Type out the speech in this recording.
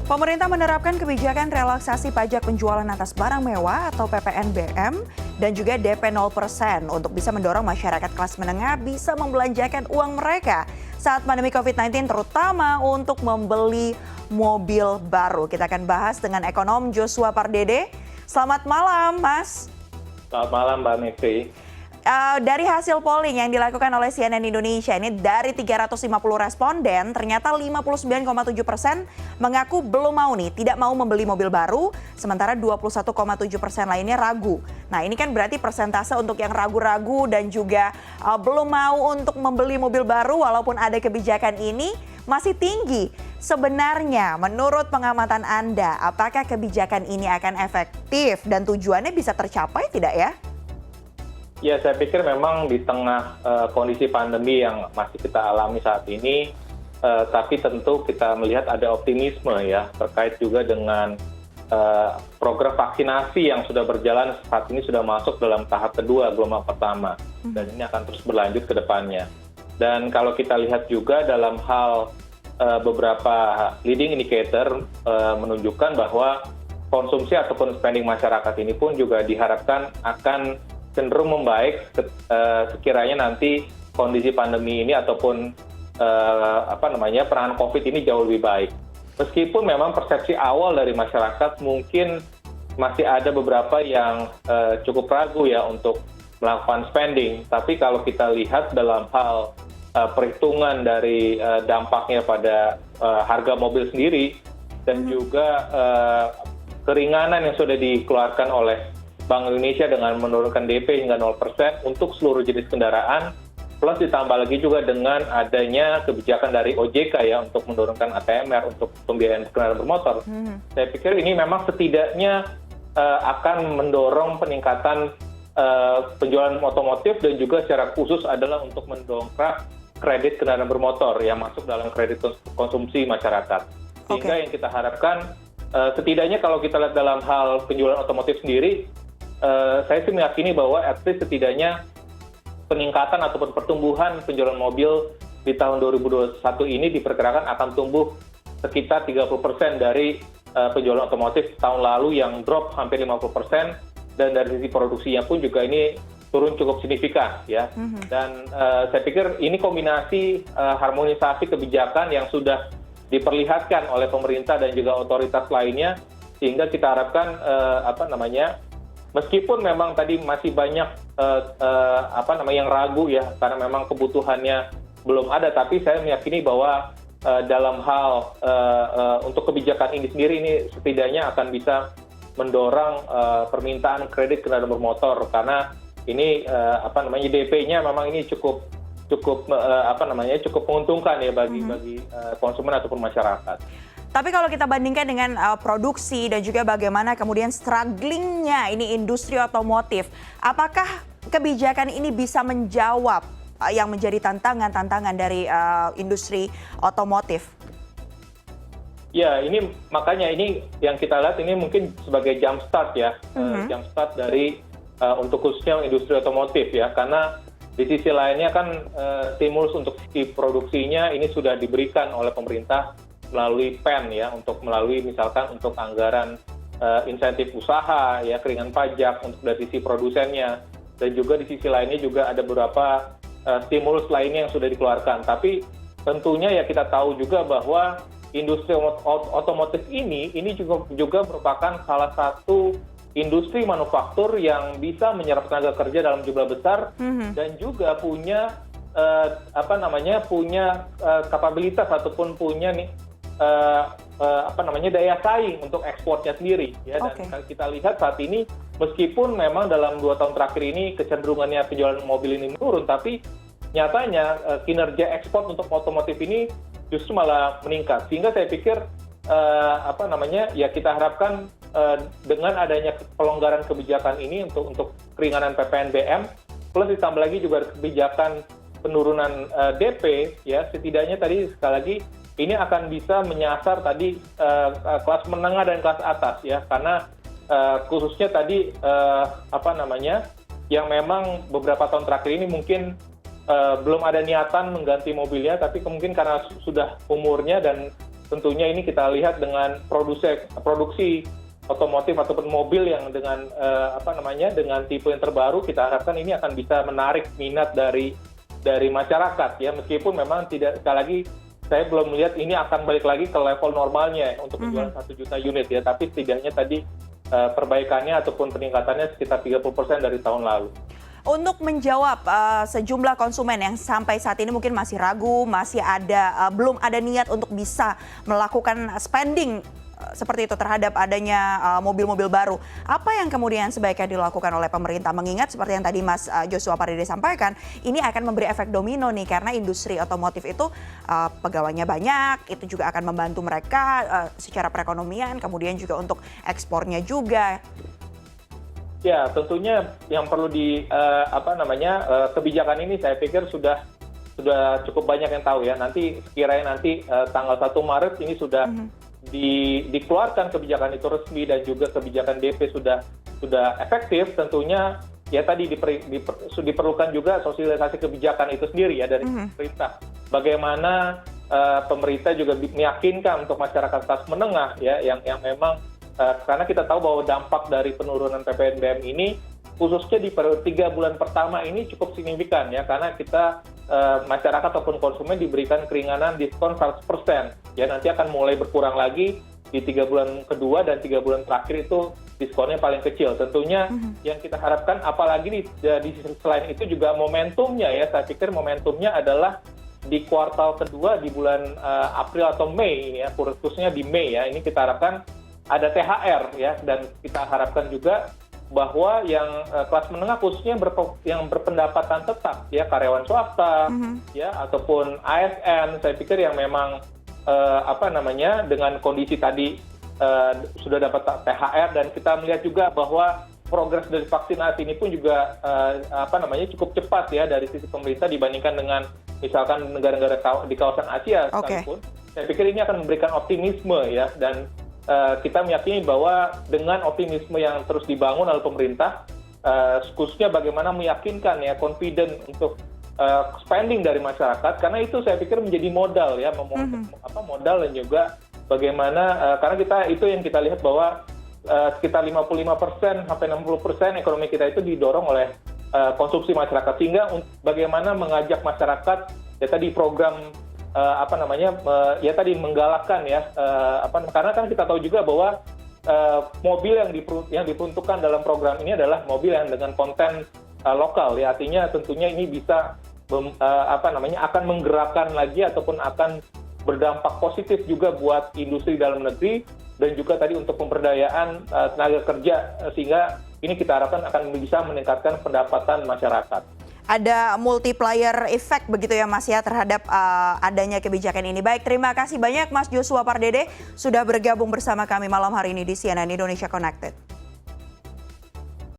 Pemerintah menerapkan kebijakan relaksasi pajak penjualan atas barang mewah atau PPNBM dan juga DP 0% untuk bisa mendorong masyarakat kelas menengah bisa membelanjakan uang mereka saat pandemi COVID-19 terutama untuk membeli mobil baru. Kita akan bahas dengan ekonom Joshua Pardede. Selamat malam, Mas. Selamat malam, Mbak Mevri. Dari hasil polling yang dilakukan oleh CNN Indonesia ini dari 350 responden ternyata 59,7% mengaku belum mau tidak mau membeli mobil baru, sementara 21,7% lainnya ragu. Nah ini kan berarti persentase untuk yang ragu-ragu dan juga belum mau untuk membeli mobil baru walaupun ada kebijakan ini masih tinggi. Sebenarnya menurut pengamatan Anda, apakah kebijakan ini akan efektif dan tujuannya bisa tercapai tidak ya? Ya, saya pikir memang di tengah kondisi pandemi yang masih kita alami saat ini, tapi tentu kita melihat ada optimisme ya terkait juga dengan program vaksinasi yang sudah berjalan saat ini sudah masuk dalam tahap kedua gelombang pertama dan ini akan terus berlanjut ke depannya. Dan kalau kita lihat juga dalam hal beberapa leading indicator menunjukkan bahwa konsumsi ataupun spending masyarakat ini pun juga diharapkan akan cenderung membaik sekiranya nanti kondisi pandemi ini ataupun penanganan COVID ini jauh lebih baik. Meskipun memang persepsi awal dari masyarakat mungkin masih ada beberapa yang cukup ragu ya untuk melakukan spending. Tapi kalau kita lihat dalam hal perhitungan dari dampaknya pada harga mobil sendiri dan juga keringanan yang sudah dikeluarkan oleh Bank Indonesia dengan menurunkan DP hingga 0% untuk seluruh jenis kendaraan, plus ditambah lagi juga dengan adanya kebijakan dari OJK ya untuk menurunkan ATMR untuk pembiayaan kendaraan bermotor. Saya pikir ini memang setidaknya akan mendorong peningkatan penjualan otomotif dan juga secara khusus adalah untuk mendongkrak kredit kendaraan bermotor yang masuk dalam kredit konsumsi masyarakat. Sehingga yang kita harapkan setidaknya kalau kita lihat dalam hal penjualan otomotif sendiri, saya sih meyakini bahwa at least setidaknya peningkatan ataupun pertumbuhan penjualan mobil di tahun 2021 ini diperkirakan akan tumbuh sekitar 30% dari penjualan otomotif tahun lalu yang drop hampir 50% dan dari sisi produksinya pun juga ini turun cukup signifikan ya. Dan saya pikir ini kombinasi harmonisasi kebijakan yang sudah diperlihatkan oleh pemerintah dan juga otoritas lainnya sehingga kita harapkan meskipun memang tadi masih banyak yang ragu ya karena memang kebutuhannya belum ada, tapi saya meyakini bahwa dalam hal untuk kebijakan ini sendiri ini setidaknya akan bisa mendorong permintaan kredit kendaraan bermotor karena ini DP-nya memang ini cukup menguntungkan ya bagi konsumen ataupun masyarakat. Tapi kalau kita bandingkan dengan produksi dan juga bagaimana kemudian strugglingnya ini industri otomotif, apakah kebijakan ini bisa menjawab yang menjadi tantangan dari industri otomotif? Ya, ini makanya ini yang kita lihat ini mungkin sebagai jump start ya, jump start dari untuk khususnya industri otomotif ya, karena di sisi lainnya kan stimulus untuk sisi produksinya ini sudah diberikan oleh pemerintah melalui PEN ya, untuk melalui misalkan untuk anggaran insentif usaha ya, keringan pajak untuk dari sisi produsennya, dan juga di sisi lainnya juga ada beberapa stimulus lainnya yang sudah dikeluarkan. Tapi tentunya ya kita tahu juga bahwa industri otomotif ini juga merupakan salah satu industri manufaktur yang bisa menyerap tenaga kerja dalam jumlah besar dan juga punya kapabilitas ataupun punya daya saing untuk ekspornya sendiri ya. Dan kita lihat saat ini meskipun memang dalam 2 tahun terakhir ini kecenderungannya penjualan mobil ini menurun, tapi nyatanya kinerja ekspor untuk otomotif ini justru malah meningkat. Sehingga saya pikir ya kita harapkan dengan adanya pelonggaran kebijakan ini untuk keringanan PPNBM plus ditambah lagi juga kebijakan penurunan DP ya, setidaknya tadi sekali lagi ini akan bisa menyasar tadi kelas menengah dan kelas atas ya, karena khususnya tadi yang memang beberapa tahun terakhir ini mungkin belum ada niatan mengganti mobilnya, tapi mungkin karena sudah umurnya dan tentunya ini kita lihat dengan produksi otomotif ataupun mobil yang dengan dengan tipe yang terbaru, kita harapkan ini akan bisa menarik minat dari masyarakat ya, meskipun memang tidak, sekali lagi saya belum melihat ini akan balik lagi ke level normalnya untuk penjualan 1 juta unit ya, tapi setidaknya tadi perbaikannya ataupun peningkatannya sekitar 30% dari tahun lalu. Untuk menjawab sejumlah konsumen yang sampai saat ini mungkin masih ragu, masih ada belum ada niat untuk bisa melakukan spending seperti itu terhadap adanya mobil-mobil baru. Apa yang kemudian sebaiknya dilakukan oleh pemerintah? Mengingat seperti yang tadi Mas Joshua Pardede sampaikan, ini akan memberi efek domino nih karena industri otomotif itu pegawainya banyak, itu juga akan membantu mereka secara perekonomian, kemudian juga untuk ekspornya juga. Ya, tentunya yang perlu kebijakan ini saya pikir sudah cukup banyak yang tahu ya. Nanti sekiranya tanggal 1 Maret ini sudah dikeluarkan kebijakan itu resmi dan juga kebijakan DP sudah efektif, tentunya ya tadi diperlukan juga sosialisasi kebijakan itu sendiri ya dari pemerintah. Bagaimana pemerintah juga meyakinkan untuk masyarakat kelas menengah ya yang memang karena kita tahu bahwa dampak dari penurunan PPNBM ini khususnya di periode 3 bulan pertama ini cukup signifikan ya, karena kita masyarakat ataupun konsumen diberikan keringanan diskon 100%. Ya, nanti akan mulai berkurang lagi di 3 bulan kedua dan 3 bulan terakhir itu diskonnya paling kecil. Tentunya yang kita harapkan, apalagi di selain itu juga momentumnya ya, saya pikir momentumnya adalah di kuartal kedua di bulan April atau Mei ya, khususnya di Mei ya, ini kita harapkan ada THR ya, dan kita harapkan juga bahwa yang kelas menengah khususnya yang berpendapatan tetap ya, karyawan swasta ya ataupun ASN, saya pikir yang memang dengan kondisi tadi sudah dapat THR, dan kita melihat juga bahwa progres dari vaksinasi ini pun juga cukup cepat ya dari sisi pemerintah dibandingkan dengan misalkan negara-negara di kawasan Asia sekalipun. Saya pikir ini akan memberikan optimisme ya, dan kita meyakini bahwa dengan optimisme yang terus dibangun oleh pemerintah, khususnya bagaimana meyakinkan ya, confident untuk spending dari masyarakat, karena itu saya pikir menjadi modal ya, modal, dan juga bagaimana karena itu yang kita lihat bahwa sekitar 55% sampai 60% ekonomi kita itu didorong oleh konsumsi masyarakat, sehingga bagaimana mengajak masyarakat ya tadi program menggalakkan ya, karena kan kita tahu juga bahwa mobil yang diperuntukkan dalam program ini adalah mobil yang dengan konten lokal ya, artinya tentunya ini bisa akan menggerakkan lagi ataupun akan berdampak positif juga buat industri dalam negeri, dan juga tadi untuk pemberdayaan tenaga kerja, sehingga ini kita harapkan akan bisa meningkatkan pendapatan masyarakat. Ada multiplier effect begitu ya Mas ya terhadap adanya kebijakan ini. Baik, terima kasih banyak Mas Joshua Pardede sudah bergabung bersama kami malam hari ini di CNN Indonesia Connected.